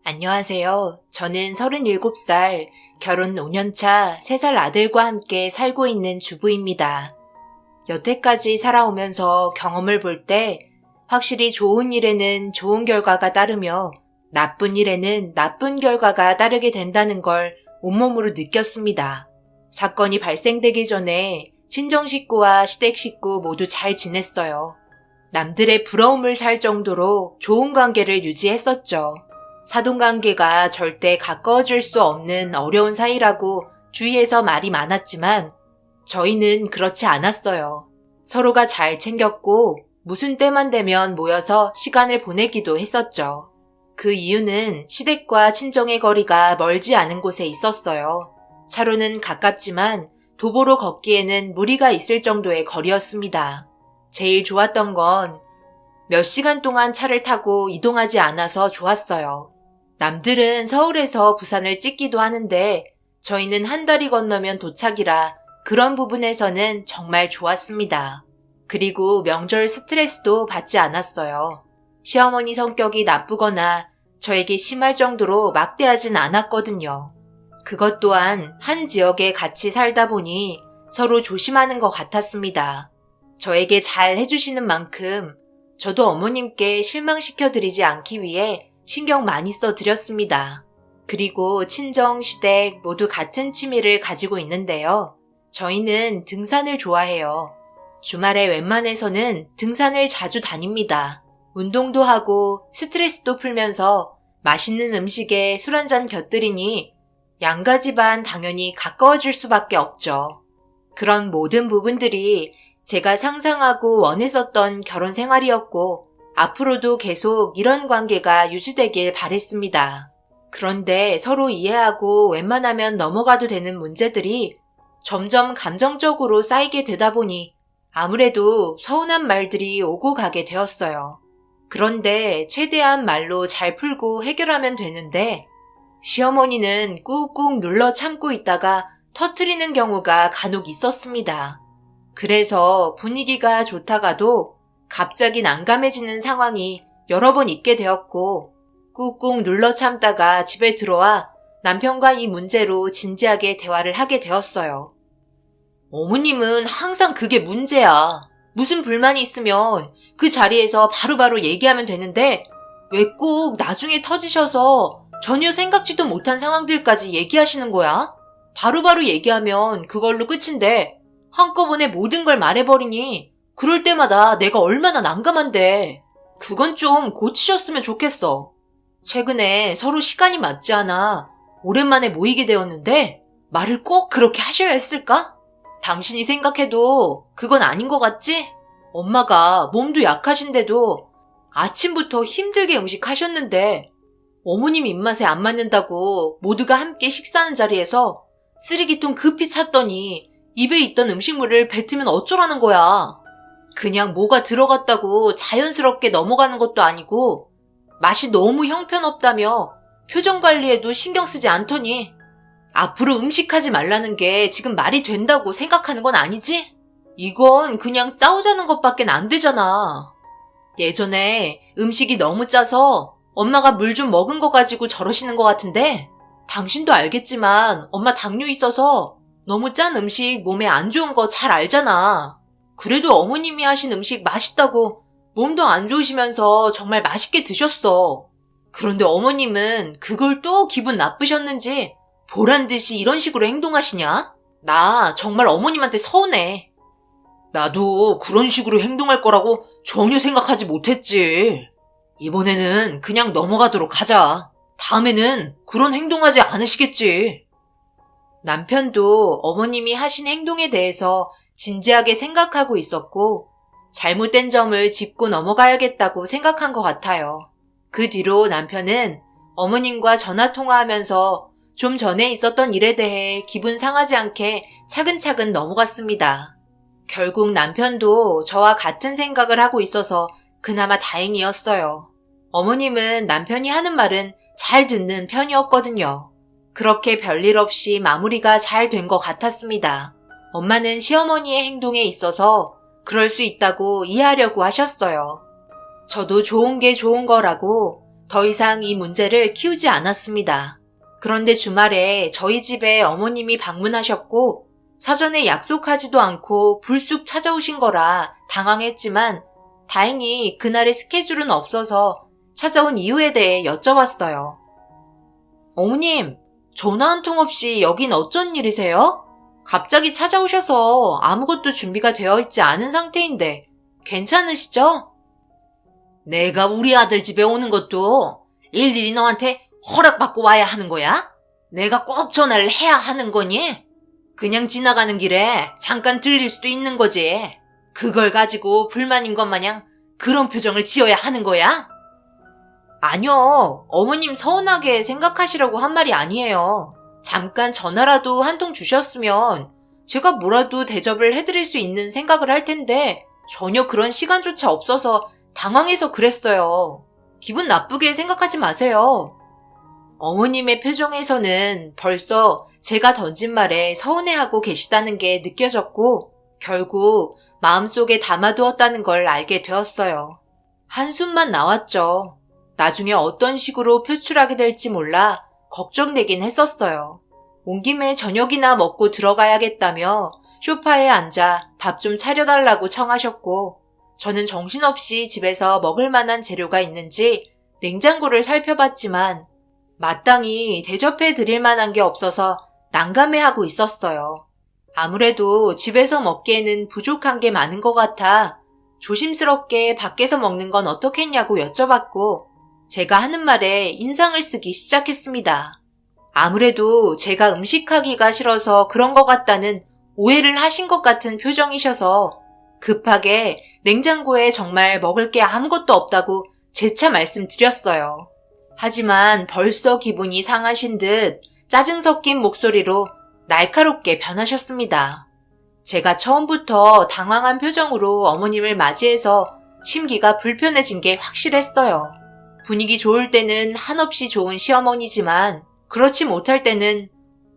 안녕하세요. 저는 37살, 결혼 5년차 3살 아들과 함께 살고 있는 주부입니다. 여태까지 살아오면서 경험을 볼 때 확실히 좋은 일에는 좋은 결과가 따르며 나쁜 일에는 나쁜 결과가 따르게 된다는 걸 온몸으로 느꼈습니다. 사건이 발생되기 전에 친정 식구와 시댁 식구 모두 잘 지냈어요. 남들의 부러움을 살 정도로 좋은 관계를 유지했었죠. 사돈관계가 절대 가까워질 수 없는 어려운 사이라고 주위에서 말이 많았지만 저희는 그렇지 않았어요. 서로가 잘 챙겼고 무슨 때만 되면 모여서 시간을 보내기도 했었죠. 그 이유는 시댁과 친정의 거리가 멀지 않은 곳에 있었어요. 차로는 가깝지만 도보로 걷기에는 무리가 있을 정도의 거리였습니다. 제일 좋았던 건 몇 시간 동안 차를 타고 이동하지 않아서 좋았어요. 남들은 서울에서 부산을 찍기도 하는데 저희는 한 달이 건너면 도착이라 그런 부분에서는 정말 좋았습니다. 그리고 명절 스트레스도 받지 않았어요. 시어머니 성격이 나쁘거나 저에게 심할 정도로 막대하진 않았거든요. 그것 또한 한 지역에 같이 살다 보니 서로 조심하는 것 같았습니다. 저에게 잘 해주시는 만큼 저도 어머님께 실망시켜드리지 않기 위해 신경 많이 써드렸습니다. 그리고 친정, 시댁 모두 같은 취미를 가지고 있는데요. 저희는 등산을 좋아해요. 주말에 웬만해서는 등산을 자주 다닙니다. 운동도 하고 스트레스도 풀면서 맛있는 음식에 술 한잔 곁들이니 양가 집안 당연히 가까워질 수밖에 없죠. 그런 모든 부분들이 제가 상상하고 원했었던 결혼 생활이었고 앞으로도 계속 이런 관계가 유지되길 바랬습니다. 그런데 서로 이해하고 웬만하면 넘어가도 되는 문제들이 점점 감정적으로 쌓이게 되다 보니 아무래도 서운한 말들이 오고 가게 되었어요. 그런데 최대한 말로 잘 풀고 해결하면 되는데 시어머니는 꾹꾹 눌러 참고 있다가 터뜨리는 경우가 간혹 있었습니다. 그래서 분위기가 좋다가도 갑자기 난감해지는 상황이 여러 번 있게 되었고 꾹꾹 눌러 참다가 집에 들어와 남편과 이 문제로 진지하게 대화를 하게 되었어요. 어머님은 항상 그게 문제야. 무슨 불만이 있으면 그 자리에서 바로바로 얘기하면 되는데 왜 꼭 나중에 터지셔서 전혀 생각지도 못한 상황들까지 얘기하시는 거야? 바로바로 얘기하면 그걸로 끝인데 한꺼번에 모든 걸 말해버리니 그럴 때마다 내가 얼마나 난감한데. 그건 좀 고치셨으면 좋겠어. 최근에 서로 시간이 맞지 않아 오랜만에 모이게 되었는데 말을 꼭 그렇게 하셔야 했을까? 당신이 생각해도 그건 아닌 것 같지? 엄마가 몸도 약하신데도 아침부터 힘들게 음식하셨는데 어머님 입맛에 안 맞는다고 모두가 함께 식사하는 자리에서 쓰레기통 급히 찾더니 입에 있던 음식물을 뱉으면 어쩌라는 거야. 그냥 뭐가 들어갔다고 자연스럽게 넘어가는 것도 아니고 맛이 너무 형편없다며 표정 관리에도 신경 쓰지 않더니 앞으로 음식하지 말라는 게 지금 말이 된다고 생각하는 건 아니지? 이건 그냥 싸우자는 것밖에 안 되잖아. 예전에 음식이 너무 짜서 엄마가 물 좀 먹은 거 가지고 저러시는 것 같은데 당신도 알겠지만 엄마 당뇨 있어서 너무 짠 음식 몸에 안 좋은 거 잘 알잖아. 그래도 어머님이 하신 음식 맛있다고 몸도 안 좋으시면서 정말 맛있게 드셨어. 그런데 어머님은 그걸 또 기분 나쁘셨는지 보란 듯이 이런 식으로 행동하시냐? 나 정말 어머님한테 서운해. 나도 그런 식으로 행동할 거라고 전혀 생각하지 못했지. 이번에는 그냥 넘어가도록 하자. 다음에는 그런 행동하지 않으시겠지. 남편도 어머님이 하신 행동에 대해서 진지하게 생각하고 있었고 잘못된 점을 짚고 넘어가야겠다고 생각한 것 같아요. 그 뒤로 남편은 어머님과 전화통화하면서 좀 전에 있었던 일에 대해 기분 상하지 않게 차근차근 넘어갔습니다. 결국 남편도 저와 같은 생각을 하고 있어서 그나마 다행이었어요. 어머님은 남편이 하는 말은 잘 듣는 편이었거든요. 그렇게 별일 없이 마무리가 잘 된 것 같았습니다. 엄마는 시어머니의 행동에 있어서 그럴 수 있다고 이해하려고 하셨어요. 저도 좋은 게 좋은 거라고 더 이상 이 문제를 키우지 않았습니다. 그런데 주말에 저희 집에 어머님이 방문하셨고 사전에 약속하지도 않고 불쑥 찾아오신 거라 당황했지만 다행히 그날의 스케줄은 없어서 찾아온 이유에 대해 여쭤봤어요. 어머님, 전화 한 통 없이 여긴 어쩐 일이세요? 갑자기 찾아오셔서 아무것도 준비가 되어 있지 않은 상태인데 괜찮으시죠? 내가 우리 아들 집에 오는 것도 일일이 너한테 허락받고 와야 하는 거야? 내가 꼭 전화를 해야 하는 거니? 그냥 지나가는 길에 잠깐 들릴 수도 있는 거지. 그걸 가지고 불만인 것 마냥 그런 표정을 지어야 하는 거야? 아니요. 어머님 서운하게 생각하시라고 한 말이 아니에요. 잠깐 전화라도 한 통 주셨으면 제가 뭐라도 대접을 해드릴 수 있는 생각을 할 텐데 전혀 그런 시간조차 없어서 당황해서 그랬어요. 기분 나쁘게 생각하지 마세요. 어머님의 표정에서는 벌써 제가 던진 말에 서운해하고 계시다는 게 느껴졌고 결국 마음속에 담아두었다는 걸 알게 되었어요. 한숨만 나왔죠. 나중에 어떤 식으로 표출하게 될지 몰라 걱정되긴 했었어요. 온 김에 저녁이나 먹고 들어가야겠다며 소파에 앉아 밥 좀 차려달라고 청하셨고 저는 정신없이 집에서 먹을 만한 재료가 있는지 냉장고를 살펴봤지만 마땅히 대접해 드릴 만한 게 없어서 난감해하고 있었어요. 아무래도 집에서 먹기에는 부족한 게 많은 것 같아 조심스럽게 밖에서 먹는 건 어떻겠냐고 여쭤봤고 제가 하는 말에 인상을 쓰기 시작했습니다. 아무래도 제가 음식하기가 싫어서 그런 것 같다는 오해를 하신 것 같은 표정이셔서 급하게 냉장고에 정말 먹을 게 아무것도 없다고 재차 말씀드렸어요. 하지만 벌써 기분이 상하신 듯 짜증 섞인 목소리로 날카롭게 변하셨습니다. 제가 처음부터 당황한 표정으로 어머님을 맞이해서 심기가 불편해진 게 확실했어요. 분위기 좋을 때는 한없이 좋은 시어머니지만 그렇지 못할 때는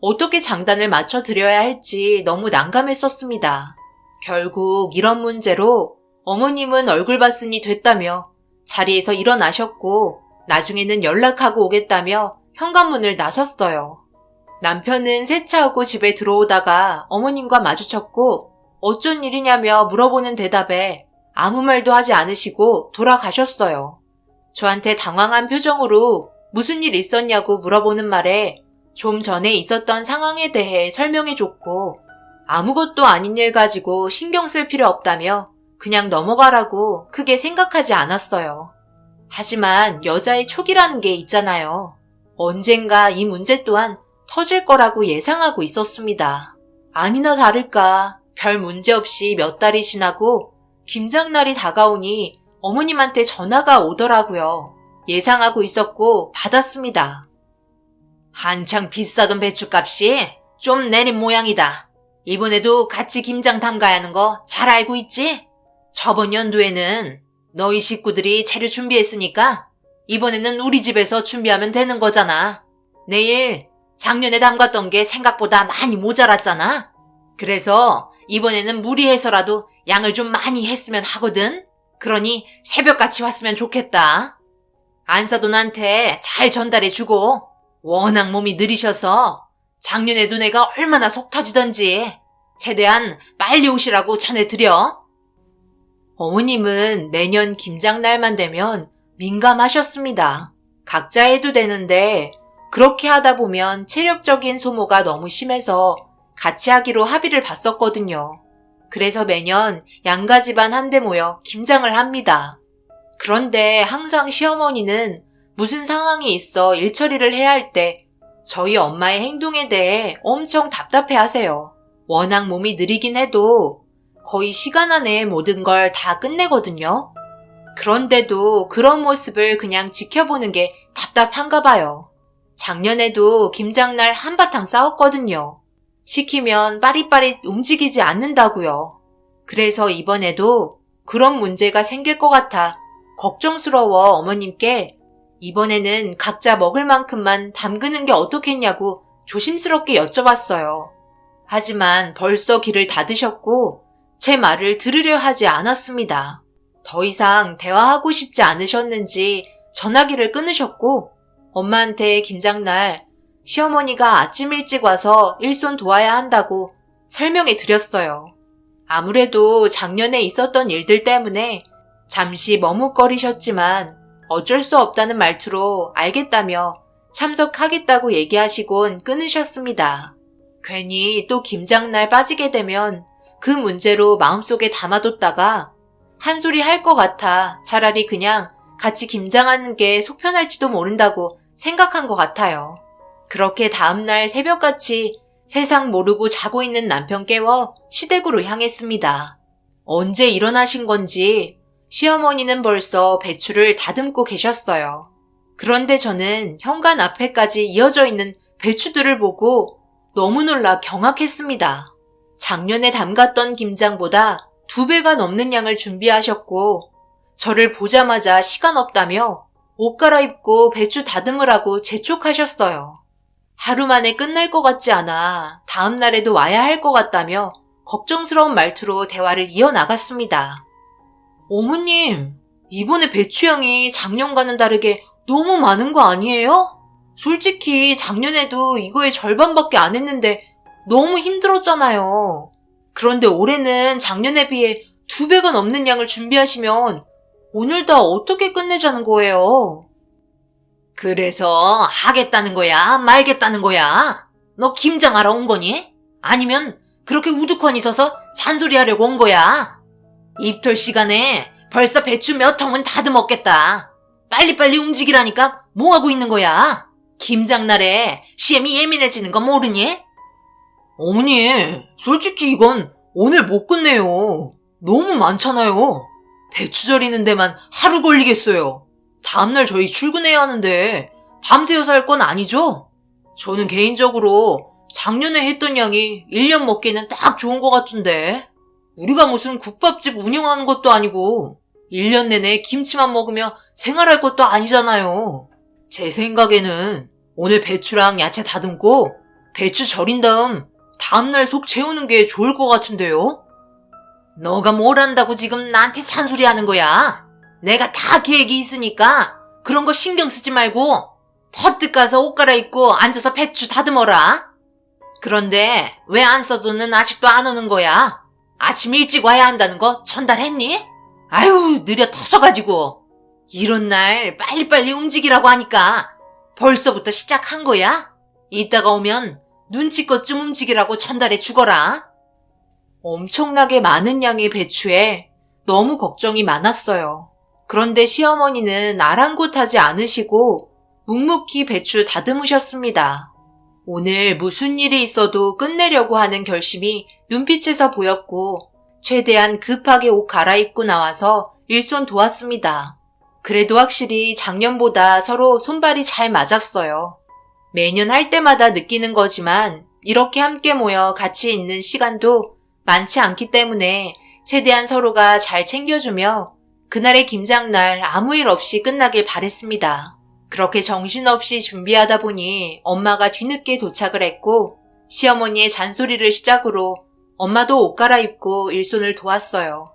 어떻게 장단을 맞춰드려야 할지 너무 난감했었습니다. 결국 이런 문제로 어머님은 얼굴 봤으니 됐다며 자리에서 일어나셨고 나중에는 연락하고 오겠다며 현관문을 나섰어요. 남편은 세차하고 집에 들어오다가 어머님과 마주쳤고 어쩐 일이냐며 물어보는 대답에 아무 말도 하지 않으시고 돌아가셨어요. 저한테 당황한 표정으로 무슨 일 있었냐고 물어보는 말에 좀 전에 있었던 상황에 대해 설명해줬고 아무것도 아닌 일 가지고 신경 쓸 필요 없다며 그냥 넘어가라고 크게 생각하지 않았어요. 하지만 여자의 촉이라는 게 있잖아요. 언젠가 이 문제 또한 터질 거라고 예상하고 있었습니다. 아니나 다를까 별 문제 없이 몇 달이 지나고 김장날이 다가오니 어머님한테 전화가 오더라고요. 예상하고 있었고 받았습니다. 한창 비싸던 배추값이 좀 내린 모양이다. 이번에도 같이 김장 담가야 하는 거 잘 알고 있지? 저번 연도에는 너희 식구들이 재료 준비했으니까 이번에는 우리 집에서 준비하면 되는 거잖아. 내일 작년에 담갔던 게 생각보다 많이 모자랐잖아. 그래서 이번에는 무리해서라도 양을 좀 많이 했으면 하거든. 그러니 새벽같이 왔으면 좋겠다. 안사돈한테 잘 전달해주고 워낙 몸이 느리셔서 작년에도 내가 얼마나 속 터지던지 최대한 빨리 오시라고 전해드려. 어머님은 매년 김장날만 되면 민감하셨습니다. 각자 해도 되는데 그렇게 하다 보면 체력적인 소모가 너무 심해서 같이 하기로 합의를 봤었거든요. 그래서 매년 양가 집안 한데 모여 김장을 합니다. 그런데 항상 시어머니는 무슨 상황이 있어 일 처리를 해야 할 때 저희 엄마의 행동에 대해 엄청 답답해 하세요. 워낙 몸이 느리긴 해도 거의 시간 안에 모든 걸 다 끝내거든요. 그런데도 그런 모습을 그냥 지켜보는 게 답답한가 봐요. 작년에도 김장날 한바탕 싸웠거든요. 시키면 빠릿빠릿 움직이지 않는다고요. 그래서 이번에도 그런 문제가 생길 것 같아 걱정스러워 어머님께 이번에는 각자 먹을 만큼만 담그는 게 어떻겠냐고 조심스럽게 여쭤봤어요. 하지만 벌써 귀를 닫으셨고 제 말을 들으려 하지 않았습니다. 더 이상 대화하고 싶지 않으셨는지 전화기를 끊으셨고 엄마한테 김장날 시어머니가 아침 일찍 와서 일손 도와야 한다고 설명해 드렸어요. 아무래도 작년에 있었던 일들 때문에 잠시 머뭇거리셨지만 어쩔 수 없다는 말투로 알겠다며 참석하겠다고 얘기하시곤 끊으셨습니다. 괜히 또 김장날 빠지게 되면 그 문제로 마음속에 담아뒀다가 한 소리 할 것 같아 차라리 그냥 같이 김장하는 게 속편할지도 모른다고 생각한 것 같아요. 그렇게 다음날 새벽같이 세상 모르고 자고 있는 남편 깨워 시댁으로 향했습니다. 언제 일어나신 건지 시어머니는 벌써 배추를 다듬고 계셨어요. 그런데 저는 현관 앞에까지 이어져 있는 배추들을 보고 너무 놀라 경악했습니다. 작년에 담갔던 김장보다 2배가 넘는 양을 준비하셨고 저를 보자마자 시간 없다며 옷 갈아입고 배추 다듬으라고 재촉하셨어요. 하루 만에 끝날 것 같지 않아 다음 날에도 와야 할 것 같다며 걱정스러운 말투로 대화를 이어나갔습니다. 어머님, 이번에 배추양이 작년과는 다르게 너무 많은 거 아니에요? 솔직히 작년에도 이거의 절반밖에 안 했는데 너무 힘들었잖아요. 그런데 올해는 작년에 비해 2배가 넘는 양을 준비하시면 오늘 다 어떻게 끝내자는 거예요? 그래서 하겠다는 거야? 말겠다는 거야? 너 김장하러 온 거니? 아니면 그렇게 우두커니 서서 잔소리하려고 온 거야? 입털 시간에 벌써 배추 몇 통은 다듬었겠다. 빨리빨리 움직이라니까 뭐하고 있는 거야? 김장날에 시엠이 예민해지는 거 모르니? 어머니, 솔직히 이건 오늘 못 끝내요. 너무 많잖아요. 배추 절이는 데만 하루 걸리겠어요. 다음날 저희 출근해야 하는데 밤새워서 할 건 아니죠? 저는 개인적으로 작년에 했던 양이 1년 먹기에는 딱 좋은 것 같은데 우리가 무슨 국밥집 운영하는 것도 아니고 1년 내내 김치만 먹으며 생활할 것도 아니잖아요. 제 생각에는 오늘 배추랑 야채 다듬고 배추 절인 다음날 속 채우는 게 좋을 것 같은데요? 너가 뭘 안다고 지금 나한테 잔소리하는 거야? 내가 다 계획이 있으니까 그런 거 신경 쓰지 말고 퍼뜩 가서 옷 갈아입고 앉아서 배추 다듬어라. 그런데 왜 안 써도는 아직도 안 오는 거야? 아침 일찍 와야 한다는 거 전달했니? 아유, 느려 터져가지고. 이런 날 빨리빨리 움직이라고 하니까 벌써부터 시작한 거야? 이따가 오면 눈치껏 좀 움직이라고 전달해 주거라. 엄청나게 많은 양의 배추에 너무 걱정이 많았어요. 그런데 시어머니는 아랑곳하지 않으시고 묵묵히 배추 다듬으셨습니다. 오늘 무슨 일이 있어도 끝내려고 하는 결심이 눈빛에서 보였고 최대한 급하게 옷 갈아입고 나와서 일손 도왔습니다. 그래도 확실히 작년보다 서로 손발이 잘 맞았어요. 매년 할 때마다 느끼는 거지만 이렇게 함께 모여 같이 있는 시간도 많지 않기 때문에 최대한 서로가 잘 챙겨주며 그날의 김장날 아무 일 없이 끝나길 바랬습니다. 그렇게 정신없이 준비하다 보니 엄마가 뒤늦게 도착을 했고 시어머니의 잔소리를 시작으로 엄마도 옷 갈아입고 일손을 도왔어요.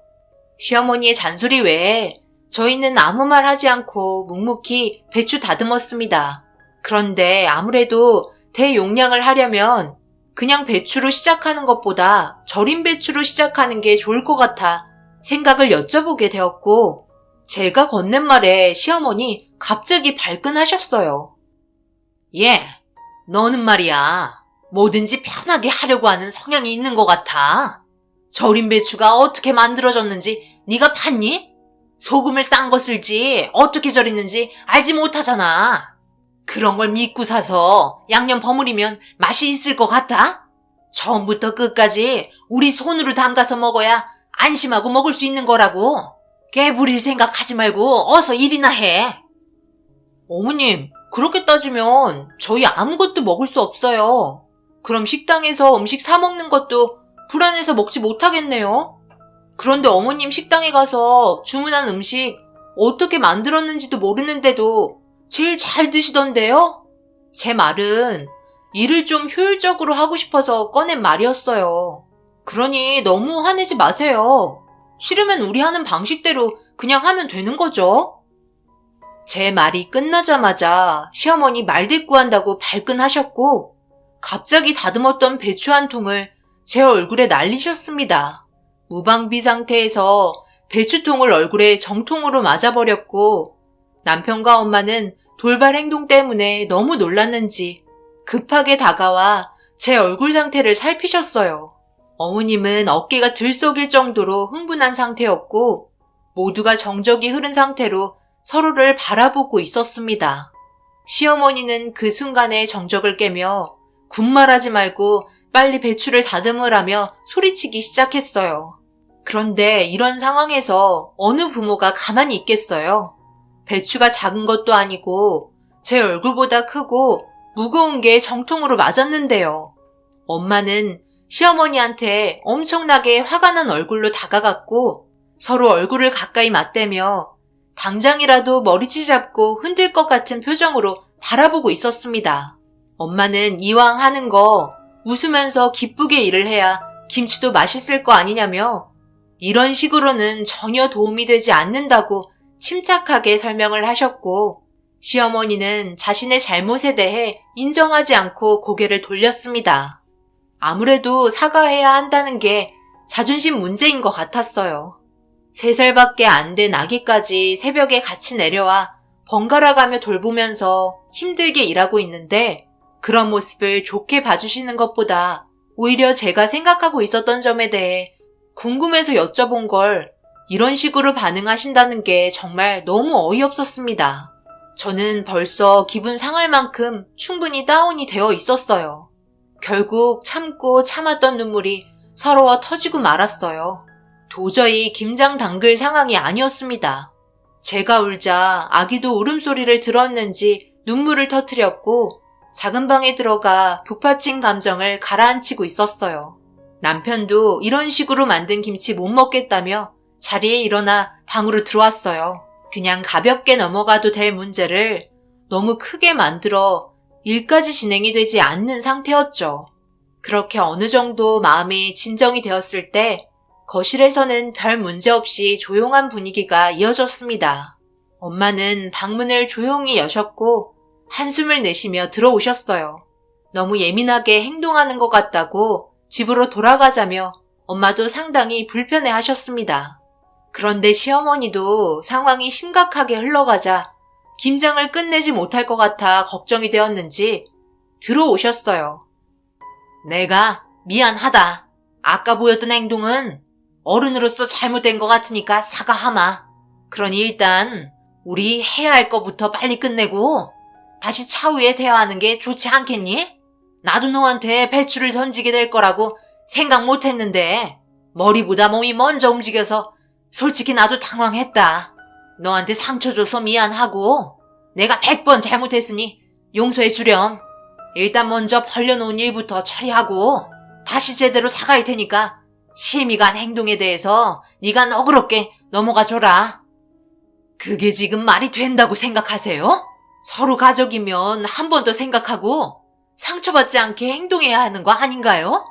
시어머니의 잔소리 외에 저희는 아무 말 하지 않고 묵묵히 배추 다듬었습니다. 그런데 아무래도 대용량을 하려면 그냥 배추로 시작하는 것보다 절인 배추로 시작하는 게 좋을 것 같아 생각을 여쭤보게 되었고 제가 건넨 말에 시어머니 갑자기 발끈하셨어요. 예, 너는 말이야. 뭐든지 편하게 하려고 하는 성향이 있는 것 같아. 절인 배추가 어떻게 만들어졌는지 네가 봤니? 소금을 싼 거 쓸지 어떻게 절이는지 알지 못하잖아. 그런 걸 믿고 사서 양념 버무리면 맛이 있을 것 같아? 처음부터 끝까지 우리 손으로 담가서 먹어야 안심하고 먹을 수 있는 거라고. 깨부릴 생각하지 말고 어서 일이나 해. 어머님, 그렇게 따지면 저희 아무것도 먹을 수 없어요. 그럼 식당에서 음식 사 먹는 것도 불안해서 먹지 못하겠네요. 그런데 어머님 식당에 가서 주문한 음식 어떻게 만들었는지도 모르는데도 제일 잘 드시던데요? 제 말은 일을 좀 효율적으로 하고 싶어서 꺼낸 말이었어요. 그러니 너무 화내지 마세요. 싫으면 우리 하는 방식대로 그냥 하면 되는 거죠. 제 말이 끝나자마자 시어머니 말대꾸한다고 발끈하셨고 갑자기 다듬었던 배추 한 통을 제 얼굴에 날리셨습니다. 무방비 상태에서 배추통을 얼굴에 정통으로 맞아버렸고 남편과 엄마는 돌발 행동 때문에 너무 놀랐는지 급하게 다가와 제 얼굴 상태를 살피셨어요. 어머님은 어깨가 들썩일 정도로 흥분한 상태였고 모두가 정적이 흐른 상태로 서로를 바라보고 있었습니다. 시어머니는 그 순간에 정적을 깨며 군말하지 말고 빨리 배추를 다듬으라며 소리치기 시작했어요. 그런데 이런 상황에서 어느 부모가 가만히 있겠어요? 배추가 작은 것도 아니고 제 얼굴보다 크고 무거운 게 정통으로 맞았는데요. 엄마는 시어머니한테 엄청나게 화가 난 얼굴로 다가갔고 서로 얼굴을 가까이 맞대며 당장이라도 머리채 잡고 흔들 것 같은 표정으로 바라보고 있었습니다. 엄마는 이왕 하는 거 웃으면서 기쁘게 일을 해야 김치도 맛있을 거 아니냐며 이런 식으로는 전혀 도움이 되지 않는다고 침착하게 설명을 하셨고 시어머니는 자신의 잘못에 대해 인정하지 않고 고개를 돌렸습니다. 아무래도 사과해야 한다는 게 자존심 문제인 것 같았어요. 3살밖에 안 된 아기까지 새벽에 같이 내려와 번갈아가며 돌보면서 힘들게 일하고 있는데 그런 모습을 좋게 봐주시는 것보다 오히려 제가 생각하고 있었던 점에 대해 궁금해서 여쭤본 걸 이런 식으로 반응하신다는 게 정말 너무 어이없었습니다. 저는 벌써 기분 상할 만큼 충분히 다운이 되어 있었어요. 결국 참고 참았던 눈물이 서러워 터지고 말았어요. 도저히 김장 담글 상황이 아니었습니다. 제가 울자 아기도 울음소리를 들었는지 눈물을 터뜨렸고 작은 방에 들어가 북받친 감정을 가라앉히고 있었어요. 남편도 이런 식으로 만든 김치 못 먹겠다며 자리에 일어나 방으로 들어왔어요. 그냥 가볍게 넘어가도 될 문제를 너무 크게 만들어 일까지 진행이 되지 않는 상태였죠. 그렇게 어느 정도 마음이 진정이 되었을 때 거실에서는 별 문제 없이 조용한 분위기가 이어졌습니다. 엄마는 방문을 조용히 여셨고 한숨을 내쉬며 들어오셨어요. 너무 예민하게 행동하는 것 같다고 집으로 돌아가자며 엄마도 상당히 불편해 하셨습니다. 그런데 시어머니도 상황이 심각하게 흘러가자 김장을 끝내지 못할 것 같아 걱정이 되었는지 들어오셨어요. 내가 미안하다. 아까 보였던 행동은 어른으로서 잘못된 것 같으니까 사과하마. 그러니 일단 우리 해야 할 거부터 빨리 끝내고 다시 차후에 대화하는 게 좋지 않겠니? 나도 너한테 배추를 던지게 될 거라고 생각 못했는데 머리보다 몸이 먼저 움직여서 솔직히 나도 당황했다. 너한테 상처 줘서 미안하고 내가 100번 잘못했으니 용서해 주렴. 일단 먼저 벌려놓은 일부터 처리하고 다시 제대로 사과할 테니까 심의가 한 행동에 대해서 네가 너그럽게 넘어가 줘라. 그게 지금 말이 된다고 생각하세요? 서로 가족이면 한 번 더 생각하고 상처받지 않게 행동해야 하는 거 아닌가요?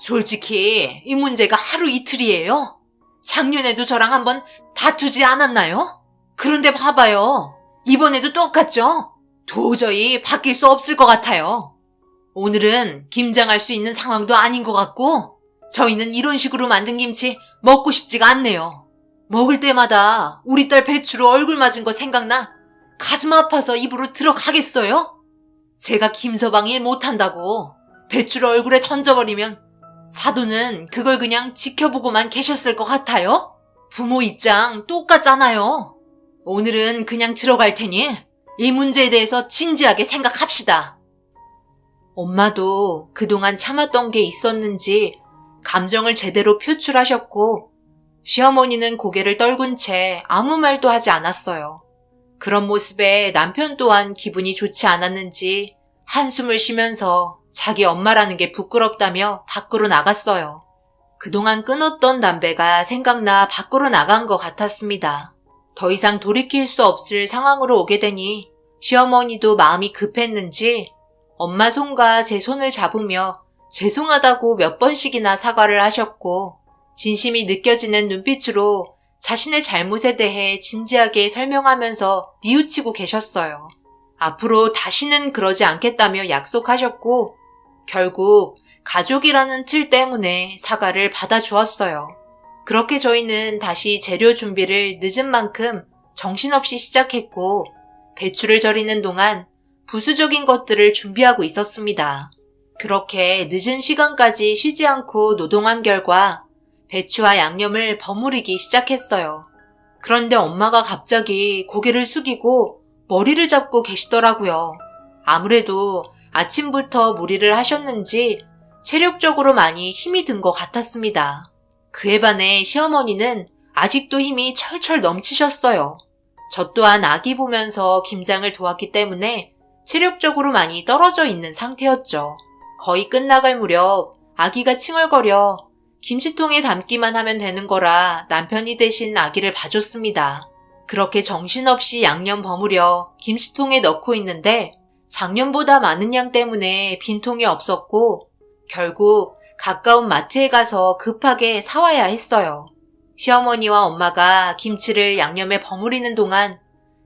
솔직히 이 문제가 하루 이틀이에요. 작년에도 저랑 한번 다투지 않았나요? 그런데 봐봐요. 이번에도 똑같죠? 도저히 바뀔 수 없을 것 같아요. 오늘은 김장할 수 있는 상황도 아닌 것 같고 저희는 이런 식으로 만든 김치 먹고 싶지가 않네요. 먹을 때마다 우리 딸 배추로 얼굴 맞은 거 생각나 가슴 아파서 입으로 들어가겠어요? 제가 김서방 일 못한다고 배추를 얼굴에 던져버리면 사돈은 그걸 그냥 지켜보고만 계셨을 것 같아요? 부모 입장 똑같잖아요. 오늘은 그냥 들어갈 테니 이 문제에 대해서 진지하게 생각합시다. 엄마도 그동안 참았던 게 있었는지 감정을 제대로 표출하셨고 시어머니는 고개를 떨군 채 아무 말도 하지 않았어요. 그런 모습에 남편 또한 기분이 좋지 않았는지 한숨을 쉬면서 자기 엄마라는 게 부끄럽다며 밖으로 나갔어요. 그동안 끊었던 담배가 생각나 밖으로 나간 것 같았습니다. 더 이상 돌이킬 수 없을 상황으로 오게 되니 시어머니도 마음이 급했는지 엄마 손과 제 손을 잡으며 죄송하다고 몇 번씩이나 사과를 하셨고 진심이 느껴지는 눈빛으로 자신의 잘못에 대해 진지하게 설명하면서 뉘우치고 계셨어요. 앞으로 다시는 그러지 않겠다며 약속하셨고 결국 가족이라는 틀 때문에 사과를 받아주었어요. 그렇게 저희는 다시 재료 준비를 늦은 만큼 정신없이 시작했고 배추를 절이는 동안 부수적인 것들을 준비하고 있었습니다. 그렇게 늦은 시간까지 쉬지 않고 노동한 결과 배추와 양념을 버무리기 시작했어요. 그런데 엄마가 갑자기 고개를 숙이고 머리를 잡고 계시더라고요. 아무래도 아침부터 무리를 하셨는지 체력적으로 많이 힘이 든 것 같았습니다. 그에 반해 시어머니는 아직도 힘이 철철 넘치셨어요. 저 또한 아기 보면서 김장을 도왔기 때문에 체력적으로 많이 떨어져 있는 상태였죠. 거의 끝나갈 무렵 아기가 칭얼거려 김치통에 담기만 하면 되는 거라 남편이 대신 아기를 봐줬습니다. 그렇게 정신없이 양념 버무려 김치통에 넣고 있는데 작년보다 많은 양 때문에 빈통이 없었고 결국 가까운 마트에 가서 급하게 사와야 했어요. 시어머니와 엄마가 김치를 양념에 버무리는 동안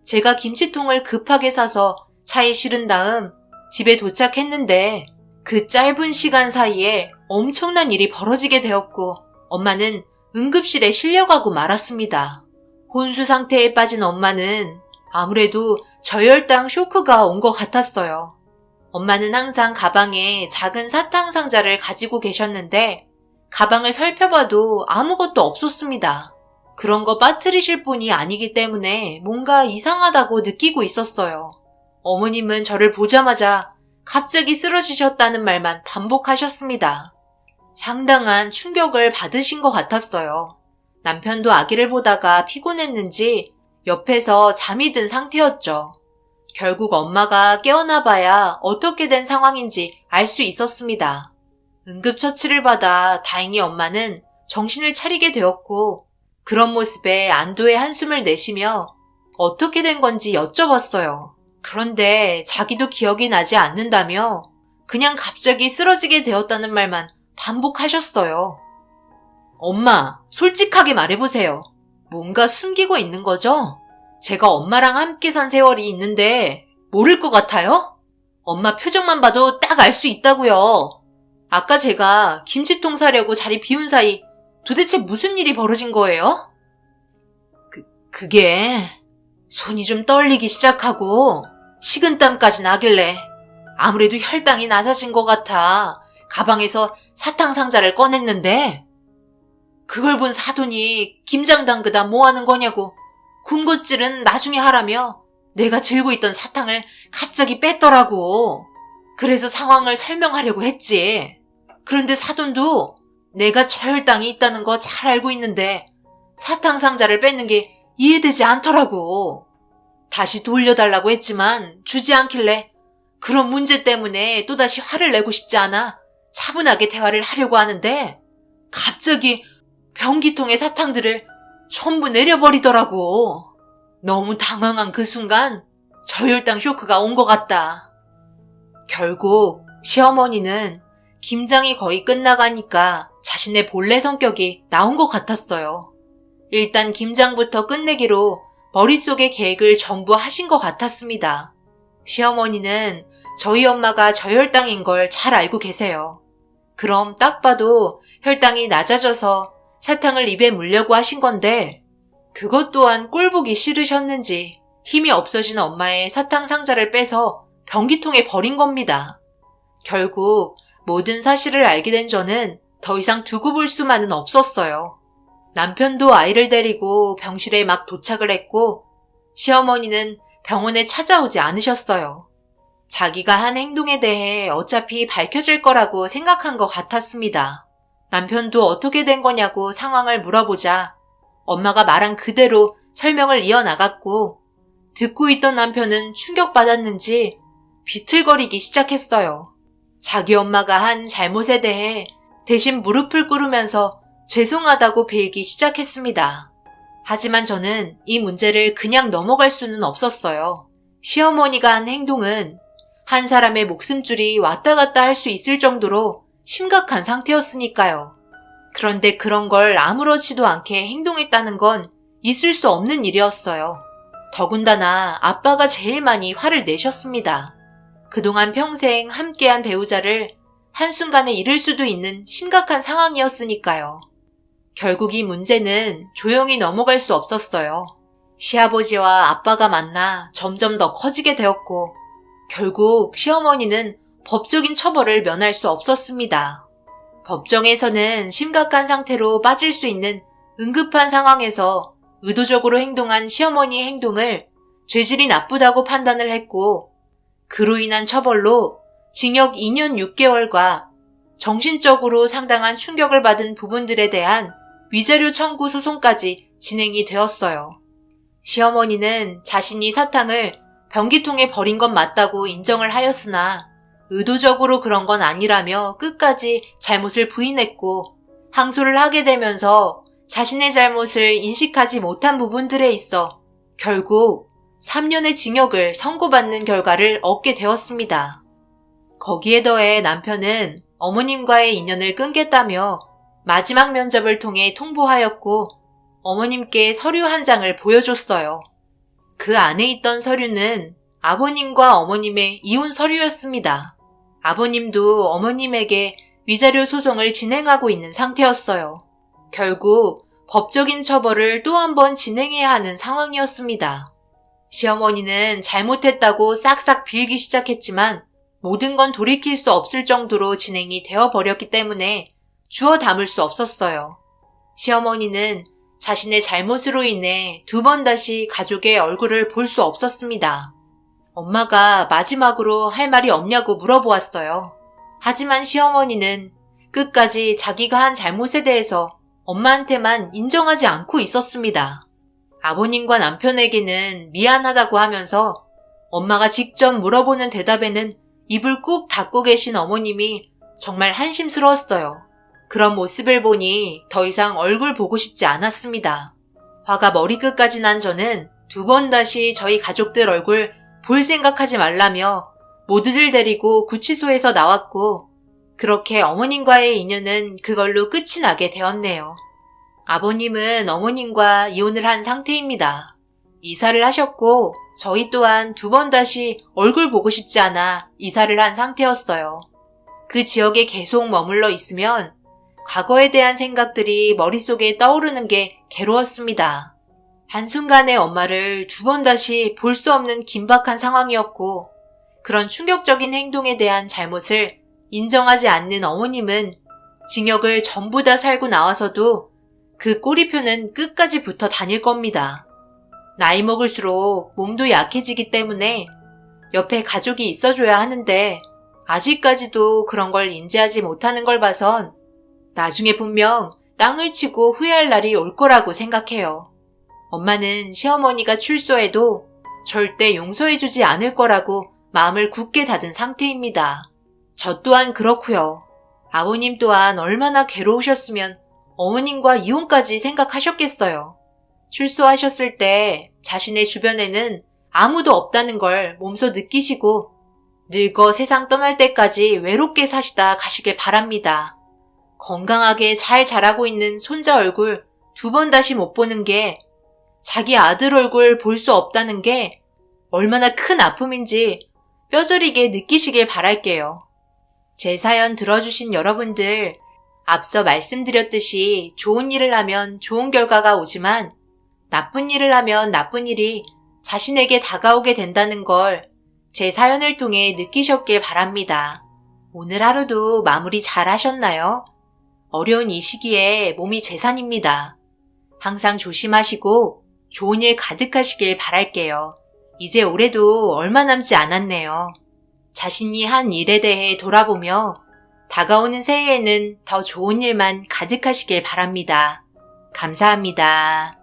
제가 김치통을 급하게 사서 차에 실은 다음 집에 도착했는데 그 짧은 시간 사이에 엄청난 일이 벌어지게 되었고 엄마는 응급실에 실려가고 말았습니다. 혼수 상태에 빠진 엄마는 아무래도 저혈당 쇼크가 온 것 같았어요. 엄마는 항상 가방에 작은 사탕 상자를 가지고 계셨는데 가방을 살펴봐도 아무것도 없었습니다. 그런 거 빠뜨리실 분이 아니기 때문에 뭔가 이상하다고 느끼고 있었어요. 어머님은 저를 보자마자 갑자기 쓰러지셨다는 말만 반복하셨습니다. 상당한 충격을 받으신 것 같았어요. 남편도 아기를 보다가 피곤했는지 옆에서 잠이 든 상태였죠. 결국 엄마가 깨어나봐야 어떻게 된 상황인지 알 수 있었습니다. 응급처치를 받아 다행히 엄마는 정신을 차리게 되었고 그런 모습에 안도의 한숨을 내쉬며 어떻게 된 건지 여쭤봤어요. 그런데 자기도 기억이 나지 않는다며 그냥 갑자기 쓰러지게 되었다는 말만 반복하셨어요. 엄마, 솔직하게 말해보세요. 뭔가 숨기고 있는 거죠? 제가 엄마랑 함께 산 세월이 있는데 모를 것 같아요? 엄마 표정만 봐도 딱 알 수 있다고요. 아까 제가 김치통 사려고 자리 비운 사이 도대체 무슨 일이 벌어진 거예요? 그게 손이 좀 떨리기 시작하고 식은땀까지 나길래 아무래도 혈당이 낮아진 것 같아 가방에서 사탕 상자를 꺼냈는데 그걸 본 사돈이 김장 담그다 뭐 하는 거냐고 군것질은 나중에 하라며 내가 들고 있던 사탕을 갑자기 뺐더라고. 그래서 상황을 설명하려고 했지. 그런데 사돈도 내가 저혈당이 있다는 거 잘 알고 있는데 사탕 상자를 뺏는 게 이해되지 않더라고. 다시 돌려달라고 했지만 주지 않길래 그런 문제 때문에 또다시 화를 내고 싶지 않아 차분하게 대화를 하려고 하는데 갑자기 변기통의 사탕들을 전부 내려버리더라고. 너무 당황한 그 순간 저혈당 쇼크가 온 것 같다. 결국 시어머니는 김장이 거의 끝나가니까 자신의 본래 성격이 나온 것 같았어요. 일단 김장부터 끝내기로 머릿속에 계획을 전부 하신 것 같았습니다. 시어머니는 저희 엄마가 저혈당인 걸 잘 알고 계세요. 그럼 딱 봐도 혈당이 낮아져서 사탕을 입에 물려고 하신 건데 그것 또한 꼴보기 싫으셨는지 힘이 없어진 엄마의 사탕 상자를 빼서 변기통에 버린 겁니다. 결국 모든 사실을 알게 된 저는 더 이상 두고 볼 수만은 없었어요. 남편도 아이를 데리고 병실에 막 도착을 했고 시어머니는 병원에 찾아오지 않으셨어요. 자기가 한 행동에 대해 어차피 밝혀질 거라고 생각한 것 같았습니다. 남편도 어떻게 된 거냐고 상황을 물어보자 엄마가 말한 그대로 설명을 이어나갔고 듣고 있던 남편은 충격받았는지 비틀거리기 시작했어요. 자기 엄마가 한 잘못에 대해 대신 무릎을 꿇으면서 죄송하다고 빌기 시작했습니다. 하지만 저는 이 문제를 그냥 넘어갈 수는 없었어요. 시어머니가 한 행동은 한 사람의 목숨줄이 왔다 갔다 할 수 있을 정도로 심각한 상태였으니까요. 그런데 그런 걸 아무렇지도 않게 행동했다는 건 있을 수 없는 일이었어요. 더군다나 아빠가 제일 많이 화를 내셨습니다. 그동안 평생 함께한 배우자를 한순간에 잃을 수도 있는 심각한 상황이었으니까요. 결국 이 문제는 조용히 넘어갈 수 없었어요. 시아버지와 아빠가 만나 점점 더 커지게 되었고, 결국 시어머니는 법적인 처벌을 면할 수 없었습니다. 법정에서는 심각한 상태로 빠질 수 있는 응급한 상황에서 의도적으로 행동한 시어머니의 행동을 죄질이 나쁘다고 판단을 했고, 그로 인한 처벌로 징역 2년 6개월과 정신적으로 상당한 충격을 받은 부분들에 대한 위자료 청구 소송까지 진행이 되었어요. 시어머니는 자신이 사탕을 변기통에 버린 건 맞다고 인정을 하였으나 의도적으로 그런 건 아니라며 끝까지 잘못을 부인했고, 항소를 하게 되면서 자신의 잘못을 인식하지 못한 부분들에 있어 결국 3년의 징역을 선고받는 결과를 얻게 되었습니다. 거기에 더해 남편은 어머님과의 인연을 끊겠다며 마지막 면접을 통해 통보하였고, 어머님께 서류 한 장을 보여줬어요. 그 안에 있던 서류는 아버님과 어머님의 이혼 서류였습니다. 아버님도 어머님에게 위자료 소송을 진행하고 있는 상태였어요. 결국 법적인 처벌을 또 한 번 진행해야 하는 상황이었습니다. 시어머니는 잘못했다고 싹싹 빌기 시작했지만 모든 건 돌이킬 수 없을 정도로 진행이 되어버렸기 때문에 주워 담을 수 없었어요. 시어머니는 자신의 잘못으로 인해 2번 다시 가족의 얼굴을 볼 수 없었습니다. 엄마가 마지막으로 할 말이 없냐고 물어보았어요. 하지만 시어머니는 끝까지 자기가 한 잘못에 대해서 엄마한테만 인정하지 않고 있었습니다. 아버님과 남편에게는 미안하다고 하면서 엄마가 직접 물어보는 대답에는 입을 꾹 닫고 계신 어머님이 정말 한심스러웠어요. 그런 모습을 보니 더 이상 얼굴 보고 싶지 않았습니다. 화가 머리끝까지 난 저는 2번 다시 저희 가족들 얼굴 볼 생각하지 말라며 모두들 데리고 구치소에서 나왔고, 그렇게 어머님과의 인연은 그걸로 끝이 나게 되었네요. 아버님은 어머님과 이혼을 한 상태입니다. 이사를 하셨고 저희 또한 2번 다시 얼굴 보고 싶지 않아 이사를 한 상태였어요. 그 지역에 계속 머물러 있으면 과거에 대한 생각들이 머릿속에 떠오르는 게 괴로웠습니다. 한순간에 엄마를 2번 다시 볼 수 없는 긴박한 상황이었고, 그런 충격적인 행동에 대한 잘못을 인정하지 않는 어머님은 징역을 전부 다 살고 나와서도 그 꼬리표는 끝까지 붙어 다닐 겁니다. 나이 먹을수록 몸도 약해지기 때문에 옆에 가족이 있어줘야 하는데 아직까지도 그런 걸 인지하지 못하는 걸 봐선 나중에 분명 땅을 치고 후회할 날이 올 거라고 생각해요. 엄마는 시어머니가 출소해도 절대 용서해주지 않을 거라고 마음을 굳게 닫은 상태입니다. 저 또한 그렇고요. 아버님 또한 얼마나 괴로우셨으면 어머님과 이혼까지 생각하셨겠어요. 출소하셨을 때 자신의 주변에는 아무도 없다는 걸 몸소 느끼시고 늙어 세상 떠날 때까지 외롭게 사시다 가시길 바랍니다. 건강하게 잘 자라고 있는 손자 얼굴 2번 다시 못 보는 게, 자기 아들 얼굴 볼 수 없다는 게 얼마나 큰 아픔인지 뼈저리게 느끼시길 바랄게요. 제 사연 들어주신 여러분들, 앞서 말씀드렸듯이 좋은 일을 하면 좋은 결과가 오지만 나쁜 일을 하면 나쁜 일이 자신에게 다가오게 된다는 걸 제 사연을 통해 느끼셨길 바랍니다. 오늘 하루도 마무리 잘 하셨나요? 어려운 이 시기에 몸이 재산입니다. 항상 조심하시고 좋은 일 가득하시길 바랄게요. 이제 올해도 얼마 남지 않았네요. 자신이 한 일에 대해 돌아보며 다가오는 새해에는 더 좋은 일만 가득하시길 바랍니다. 감사합니다.